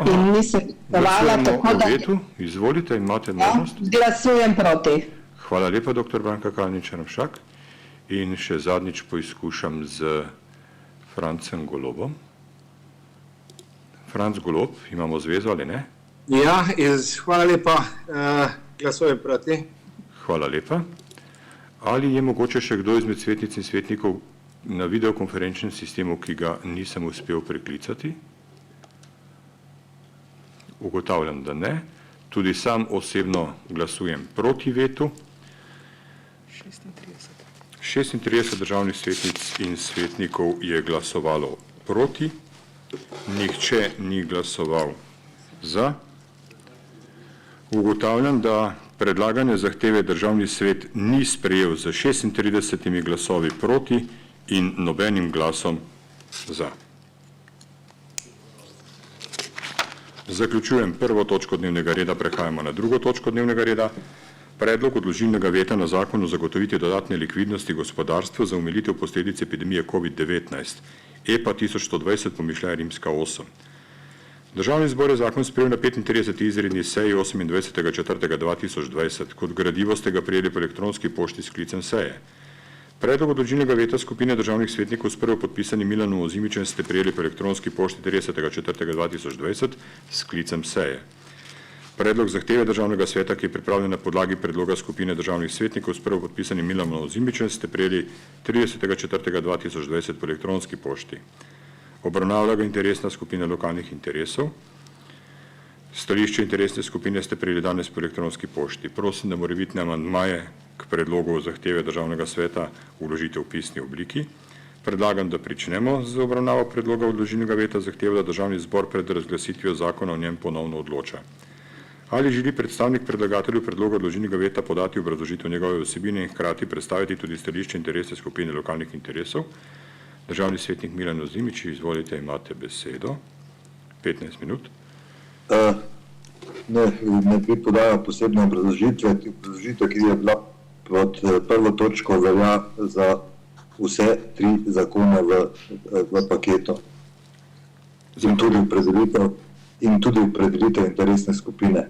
in nisem glasovala, Glasujemo tako o da vetu. Izvolite, imate možnost. glasujem proti. Hvala lepa, dr. Branka Kalnić-Črnšak. In še zadnjič poizkušam z Francem Golobom. Franc Golob, imamo zvezo ali ne? Ja, hvala lepa. Glasujem proti. Hvala lepa. Ali je mogoče še kdo izmed svetnic in svetnikov na videokonferenčnem sistemu, ki ga nisem uspel preklicati? Ugotavljam, da ne. Tudi sam osebno glasujem proti vetu. 36 državnih svetnic in svetnikov je glasovalo proti. Nihče ni glasoval za. Ugotavljam, da predlagane zahteve državni svet ni sprejel z 36 glasovi proti in nobenim glasom za. Zaključujem prvo točko dnevnega reda, prehajamo na drugo točko dnevnega reda. Predlog odložilnega veta na zakon o zagotovitvi dodatne likvidnosti gospodarstvu za omilitev posledic epidemije COVID-19, EPA 1120 pomišljaja rimska 8. Državni zbor je zakon sprejel na 35. izredni seji 28.4.2020. Kot gradivo ste ga prejeli po elektronski pošti s sklicem seje. Predlog odložilnega veta skupine državnih svetnikov s prvopodpisanim Milanom Ozimičem ste prejeli po elektronski pošti 30.4.2020 s sklicem seje. Predlog zahteve državnega sveta, ki je pripravljen na podlagi predloga skupine državnih svetnikov s prvopodpisanim Milanom Ozimičem, ste prejeli 30.4.2020 po elektronski pošti. Obravnavala ga interesna skupina lokalnih interesov. Stališče interesne skupine ste prejeli danes po elektronski pošti. Prosim, da morebitne amandmaje k predlogu zahteve državnega sveta vložite v pisni obliki. Predlagam, da pričnemo z obravnavo predloga odložilnega veta zahteve, da državni zbor pred razglasitvijo zakona o njem ponovno odloča. Ali želi predstavnik predlagatelju predloga odložilnega veta podati obrazložitev njegove vsebine in hkrati predstaviti tudi stališče interesne skupine lokalnih interesov? Državni svetnik Milan Ozimič, izvolite, imate besedo. 15 minut. ne bi podajal posebne obrazložitve. Obrazložitev, ki je bila pod prvo točko, velja za vse 3 zakone v paketu. In tudi opredelitev interesne skupine.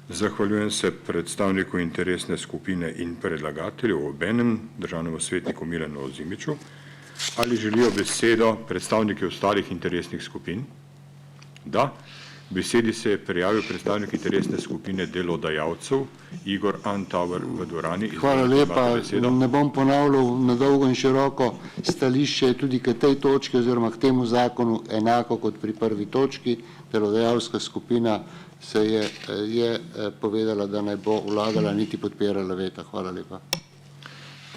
Zahvaljujem se predstavniku interesne skupine in predlagatelju, obenem državnemu svetniku Milanu Ozimiču. Ali želijo besedo predstavniki ostalih interesnih skupin? Da. Besedi se je prijavil predstavnik interesne skupine delodajalcev Igor Antauer v dvorani. Hvala lepa. Ne bom ponavljal na dolgo in široko, stališče tudi k tej točki oziroma k temu zakonu enako kot pri prvi točki. Delodajalska skupina se je povedala, da ne bo vlagala niti podpirala veta. Hvala lepa.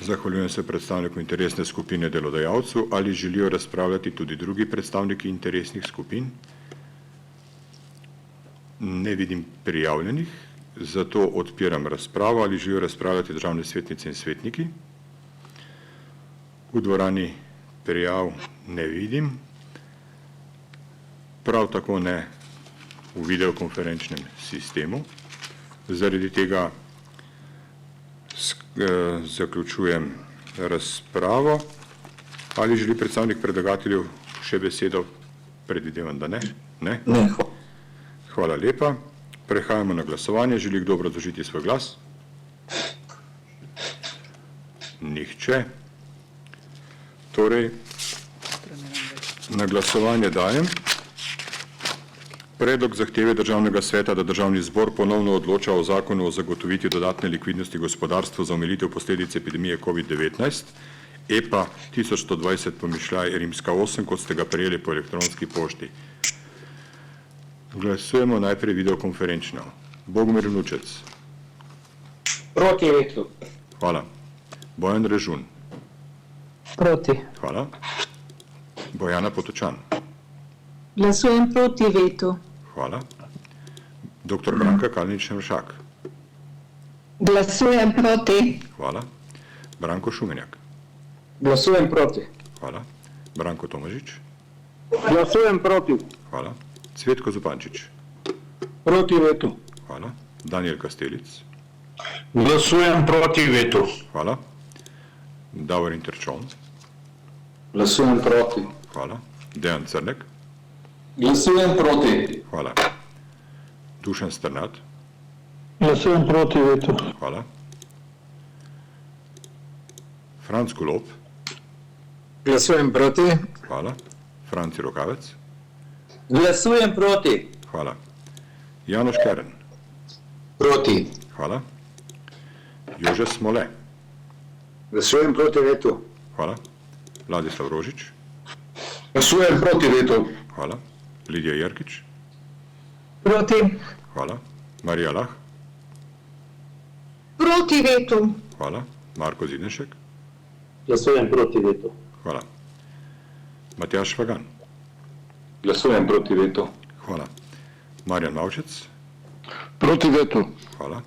Zahvaljujem se predstavniku interesne skupine delodajalcev. Ali želijo razpravljati tudi drugi predstavniki interesnih skupin? Ne vidim prijavljenih, zato odpiram razpravo. Ali želijo razpravljati državne svetnice in svetniki? V dvorani prijav ne vidim. Prav tako ne v videokonferenčnem sistemu. Zaradi tega zaključujem razpravo. Ali želi predstavnik predlagateljev še besedo? Predvidevam, da ne. Ne? Ne. Hvala lepa. Prehajamo na glasovanje. Želi kdo obrazložiti svoj glas? Nihče. Torej, na glasovanje dajem predlog zahteve Državnega sveta, da Državni zbor ponovno odloča o zakonu o zagotovitvi dodatne likvidnosti gospodarstvu za omilitev posledic epidemije COVID-19, EPA 1120-8, kot ste ga prejeli po elektronski pošti. Glasujemo najprej videokonferenčno. Bogomir Vnučec. Proti vetu. Hvala. Bojan Režun. Proti. Hvala. Bojana Potočan. Glasujem proti vetu. Hvala. Dr. Branka Kalnič-Šemšak. Glasujem proti. Hvala. Branko Šumenjak. Glasujem proti. Hvala. Branko Tomažič. Glasujem proti. Hvala. Cvetko Zupančič. Proti vetu. Hvala. Danijel Kastelic. Glasujem proti vetu. Hvala. Davorin Terčon. Glasujem proti. Hvala. Dejan Crnek. Glasujem proti. Hvala. Dušan Strnad. Glasujem proti vetu. Hvala. Franc Golob. Glasujem proti. Hvala. Franci Rokavec. Glasujem proti. Hvala. Janoš Keren. Proti. Hvala. Jože Smole. Glasujem proti vetu. Hvala. Vladislav Rožič. Glasujem proti vetu. Hvala. Lidija Jerkič. Proti. Hvala. Marija Lah. Proti vetu. Hvala. Marko Zidenšek. Glasujem proti vetu. Hvala. Matjaž Švagan. Glasujem proti vetu. Hvala. Marjan Mavčec. Proti vetu. Hvala.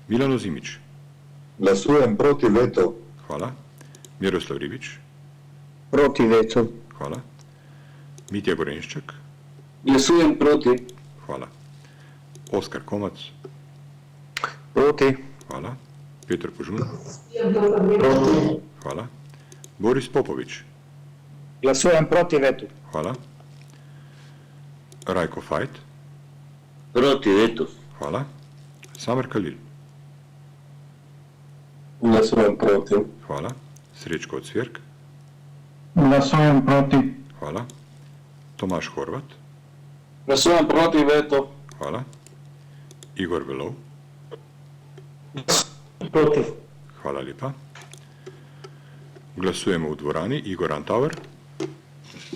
Milan Ozimič. Glasujem proti vetu. Hvala. Miroslav Ribič. Proti vetu. Hvala. Mitja Gorenšček. Glasujem proti. Hvala. Oskar Komac. Proti. Hvala. Peter Požun. Proti. Hvala. Boris Popovič. Glasujem proti vetu. Hvala. Rajko Fajt. Proti vetu. Hvala. Samer Kalil. Glasujem proti. Hvala. Srečko Ocvirk. Glasujem proti. Hvala. Tomaž Horvat. Glasujem proti vetu. Hvala. Igor Velov. Proti. Hvala lepa. Glasujemo v dvorani. Igor Antauer.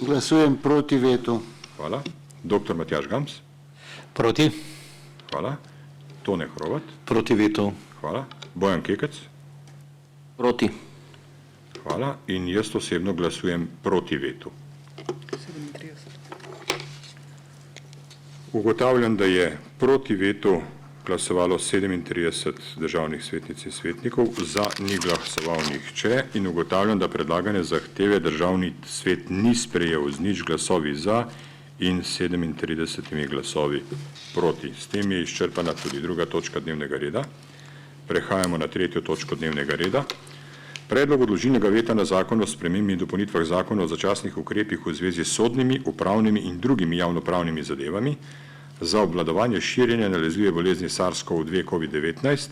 Glasujem proti vetu. Hvala. Dr. Matjaž Gams. Proti. Hvala. Tone Hrovat. Proti vetu. Hvala. Bojan Kekec. Proti. Hvala. In jaz osebno glasujem proti vetu. Ugotavljam, da je proti vetu glasovalo 37 državnih svetnic in svetnikov, za ni glasoval nihče in ugotavljam, da predlagane zahteve državni svet ni sprejel z nič glasovi za in 37 glasovi proti. S tem je izčrpana tudi druga točka dnevnega reda. Prehajamo na tretjo točko dnevnega reda. Predlog odložilnega veta na zakon o spremembi in dopolnitvah zakona o začasnih ukrepih v zvezi s sodnimi, upravnimi in drugimi javnopravnimi zadevami za obvladovanje širjenja nalezljive bolezni SARS-CoV-2 COVID-19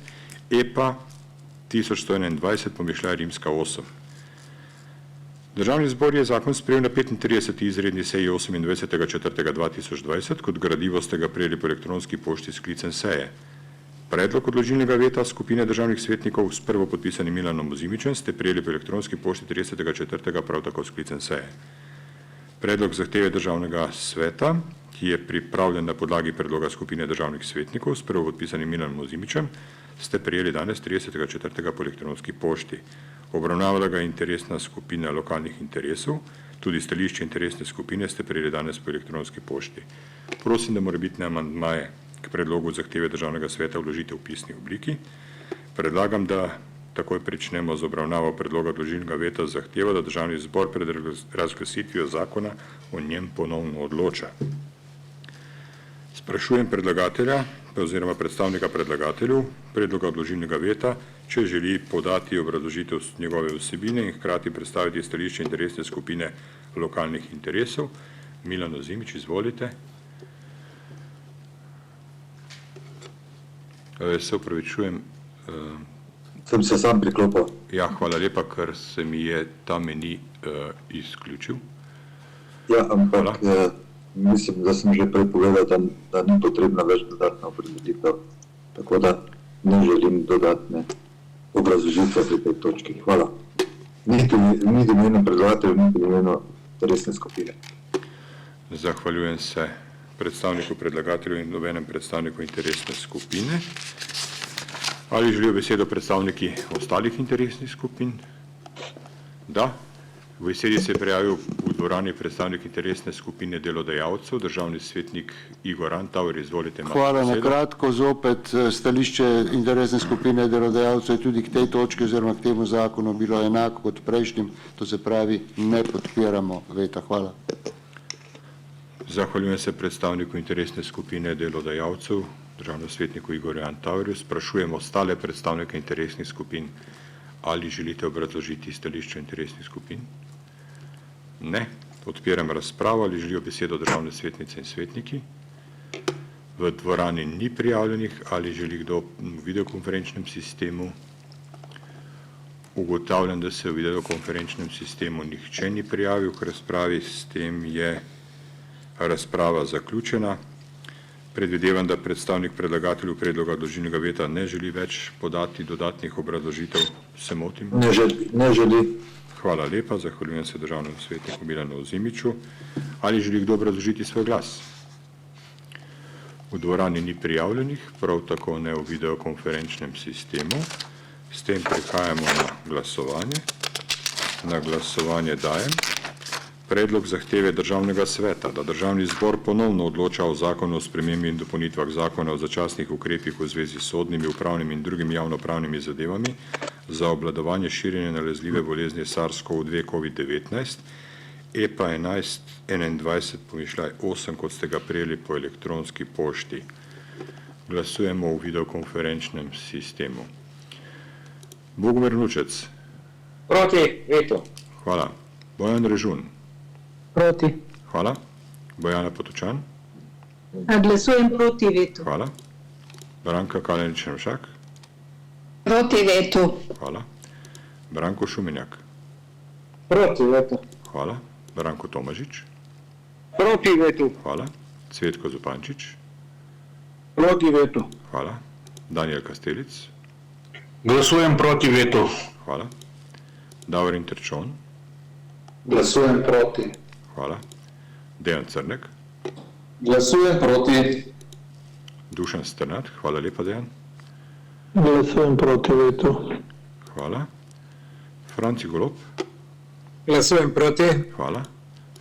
EPA 1121-8. Državni zbor je zakon sprejel na 35. izredni seji 28.4.2020, kot gradivo ste ga prejeli po elektronski pošti s sklicem seje. Predlog odložilnega veta skupine državnih svetnikov s prvopodpisanim Milanom Ozimičem ste prejeli po elektronski pošti 30.4. prav tako s sklicem seje. Predlog zahteve državnega sveta, ki je pripravljen na podlagi predloga skupine državnih svetnikov s prvopodpisanim Milanom Ozimičem, ste prejeli danes 30.4. po elektronski pošti. Obravnavala ga interesna skupina lokalnih interesov, tudi stališče interesne skupine ste prejeli danes po elektronski pošti. Prosim, da morebitne amandmaje k predlogu zahteve državnega sveta vložite v pisni obliki. Predlagam, da takoj pričnemo z obravnavo predloga odložilnega veta z zahtevo, da državni zbor pred razglasitvijo zakona o njem ponovno odloča. Sprašujem predlagatelja oziroma predstavnika predlagatelju predloga odložilnega veta, če želi podati obrazložitev njegove vsebine in hkrati predstaviti stališče interesne skupine lokalnih interesov. Milan Ozimič, izvolite. Se upravičujem. Sem se sam priklopil. Ja, hvala lepa, ker se mi je ta meni izključil. Ja, ampak mislim, da sem že prej povedal, da ni potrebna več dodatna obrazložitev, tako da ne želim dodatne obrazložitve pri tej točki. Hvala. Niti v imenu predlagatelja, niti v imenu interesne skupine. Zahvaljujem se predstavniku predlagatelju in nobenem predstavniku interesne skupine. Ali želijo besedo predstavniki ostalih interesnih skupin? Da. V besedi se je prijavil v dvorani predstavnik interesne skupine delodajalcev, državni svetnik Igor Antauer, izvolite. Hvala, na kratko zopet stališče interesne skupine delodajalcev je tudi k tej točki oziroma k temu zakonu bilo enako kot prejšnjim, to se pravi, ne podpiramo veta. Hvala. Zahvaljujem se predstavniku interesne skupine delodajalcev, državnemu svetniku Igorju Antauerju. Sprašujem ostale predstavnike interesnih skupin, ali želite obrazložiti stališče interesnih skupin? Ne. Odpiram razpravo, ali želijo besedo državne svetnice in svetniki. V dvorani ni prijavljenih, ali želi kdo v videokonferenčnem sistemu. Ugotavljam, da se v videokonferenčnem sistemu nihče ni prijavil k razpravi, s tem je razprava zaključena. Predvidevam, da predstavnik predlagatelju predloga odložilnega veta ne želi več podati dodatnih obrazložitev. Se motim? Ne želi. Hvala lepa, zahvaljujem se državnemu svetniku Milanu Ozimiču. Ali želi kdo obrazložiti svoj glas? V dvorani ni prijavljenih, prav tako ne v videokonferenčnem sistemu. S tem prehajamo na glasovanje. Na glasovanje dajem predlog zahteve državnega sveta, da državni zbor ponovno odloča o zakonu o spremembi in dopolnitvah zakona o začasnih ukrepih v zvezi s sodnimi, upravnimi in drugimi javnopravnimi zadevami za obvladovanje širjenja nalezljive bolezni SARS-CoV-2 COVID-19 EPA 1121-8, kot ste ga prejeli po elektronski pošti. Glasujemo v videokonferenčnem sistemu. Bogomir Vnučec. Proti vetu. Hvala. Bojan Režun. Proti. Hvala. Bojana Potočan. Glasujem proti vetu. Hvala. Branka Kalenić-Remšak. Proti vetu. Hvala. Branko Šumenjak. Proti vetu. Hvala. Branko Tomažič. Proti vetu. Hvala. Cvetko Zupančič. Proti vetu. Hvala. Daniel Kastelic. Glasujem proti vetu. Hvala. Davorin Terčon. Glasujem proti. Hvala. Dejan Crnek. Glasujem proti. Dušan Strnad. Hvala lepa, Dejan. Glasujem proti vetu. Hvala. Franci Golob. Glasujem proti. Hvala.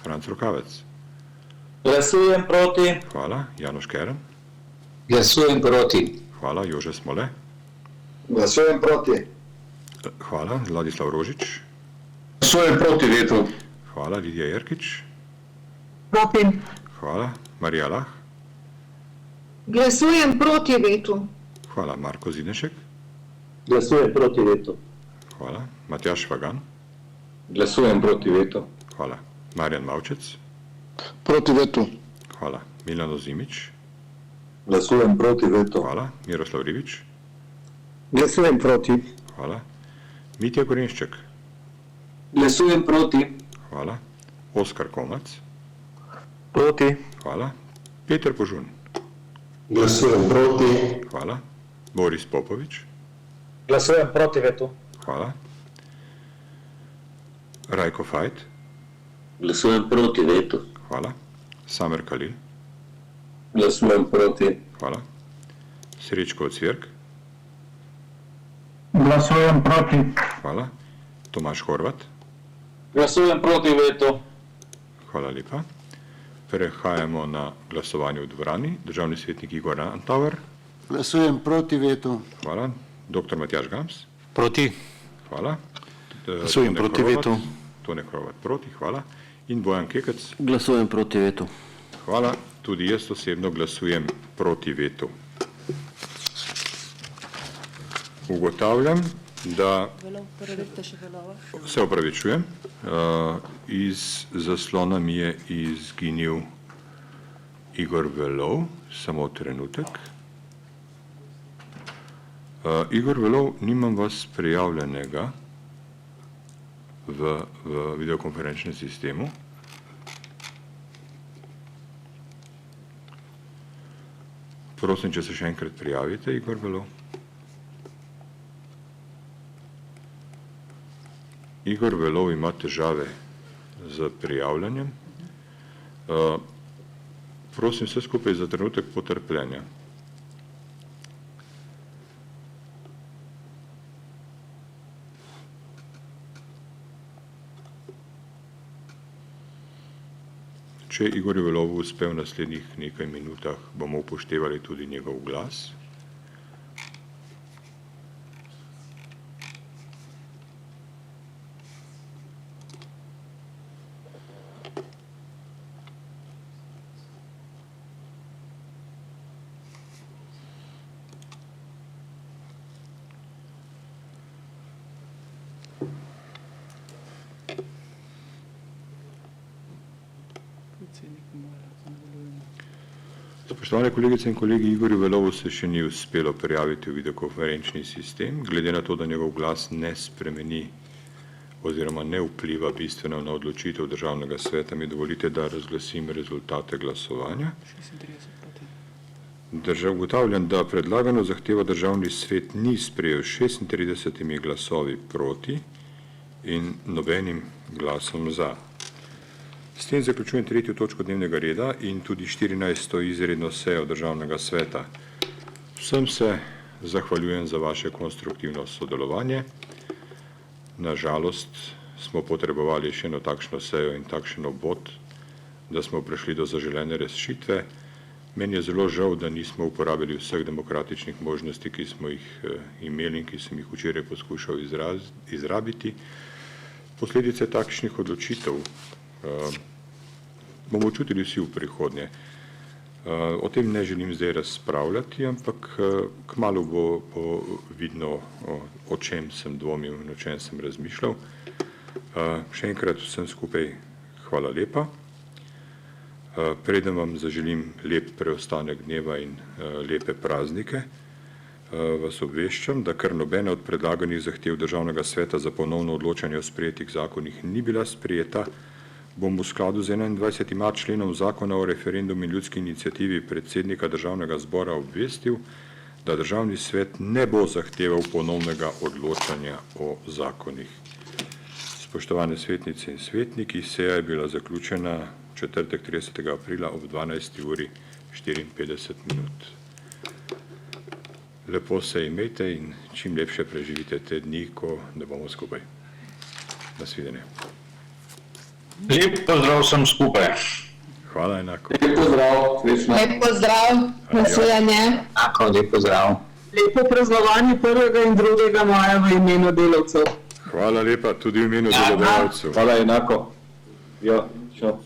Franc Rokavec. Glasujem proti. Hvala. Janoš Keren. Glasujem proti. Hvala. Jože Smole. Glasujem proti. Hvala. Vladislav Rožič. Glasujem proti vetu. Hvala. Lidija Jerkič. Proti. Hvala. Marija Lah. Glasujem proti vetu. Hvala. Marko Zidenšek. Glasujem proti vetu. Hvala. Matjaž Švagan. Glasujem proti vetu. Hvala. Marjan Mavčec. Proti vetu. Hvala. Milan Ozimič. Glasujem proti vetu. Hvala. Miroslav Ribič. Glasujem proti. Hvala. Mitja Gorenšček. Glasujem proti. Hvala. Oskar Komac. Proti. Hvala. Peter Požun. Glasujem proti. Hvala. Boris Popovič. Glasujem proti vetu. Hvala. Rajko Fajt. Glasujem proti vetu. Hvala. Samer Kalil. Glasujem proti. Hvala. Srečko Ocvirk. Glasujem proti. Hvala. Tomaž Horvat. Glasujem proti vetu. Hvala lepa. Prehajamo na glasovanje v dvorani. Državni svetnik Igor Antauer. Glasujem proti vetu. Hvala. Dr. Matjaž Gams. Proti. Hvala. Glasujem proti vetu. Tone Hrovat proti. Hvala. In Bojan Kekec. Glasujem proti vetu. Hvala. Tudi jaz osebno glasujem proti vetu. Ugotavljam, da se opravičujem, iz zaslona mi je izginil Igor Velov, samo trenutek. Igor Velov, nimam vas prijavljenega v videokonferenčnem sistemu. Prosim, če se še enkrat prijavite, Igor Velov. Igor Velov ima težave z prijavljanjem. Prosim vse skupaj za trenutek potrpljenja. Če Igorju Velovu uspe v naslednjih nekaj minutah, bomo upoštevali tudi njegov glas. Spoštovane kolegice in kolegi, Igorju Velovu se še ni uspelo prijaviti v videokonferenčni sistem, glede na to, da njegov glas ne spremeni oziroma ne vpliva bistveno na odločitev Državnega sveta, mi dovolite, da razglasim rezultate glasovanja. Ugotavljam, da predlagano zahtevo Državni svet ni sprejel 36 glasovi proti in nobenim glasom za. S tem zaključujem 3. točko dnevnega reda in tudi 14. izredno sejo Državnega sveta. Vsem se zahvaljujem za vaše konstruktivno sodelovanje. Na žalost smo potrebovali še eno takšno sejo in takšen obvod, da smo prišli do zaželene rešitve. Meni je zelo žal, da nismo uporabili vseh demokratičnih možnosti, ki smo jih imeli in ki sem jih včeraj poskušal izrabiti. Posledice takšnih odločitev bomo čutili vsi v prihodnje. O tem ne želim zdaj razpravljati, ampak kmalu bo vidno, o čem sem dvomil in o čem sem razmišljal. Še enkrat vsem skupaj hvala lepa. Preden vam zaželim lep preostanek dneva in lepe praznike, vas obveščam, da kar nobena od predlaganih zahtev Državnega sveta za ponovno odločanje o sprejetih zakonih ni bila sprejeta, bom v skladu z 21. členom Zakona o referendumu in ljudski iniciativi predsednika Državnega zbora obvestil, da Državni svet ne bo zahteval ponovnega odločanja o zakonih. Spoštovane svetnice in svetniki, seja je bila zaključena četrtek 30. aprila ob 12:54. Lepo se imejte in čim lepše preživite te dni, ko ne bomo skupaj. Nasvidenje. Lep pozdrav vsem skupaj. Hvala enako. Lep pozdrav, srečno. Lep pozdrav, nasvidenje. Enako, lep pozdrav. Lepo praznovanje 1. in 2. maja v imenu delavcev. Hvala lepa tudi v imenu delodajalcev. Hvala enako. Ja, čau.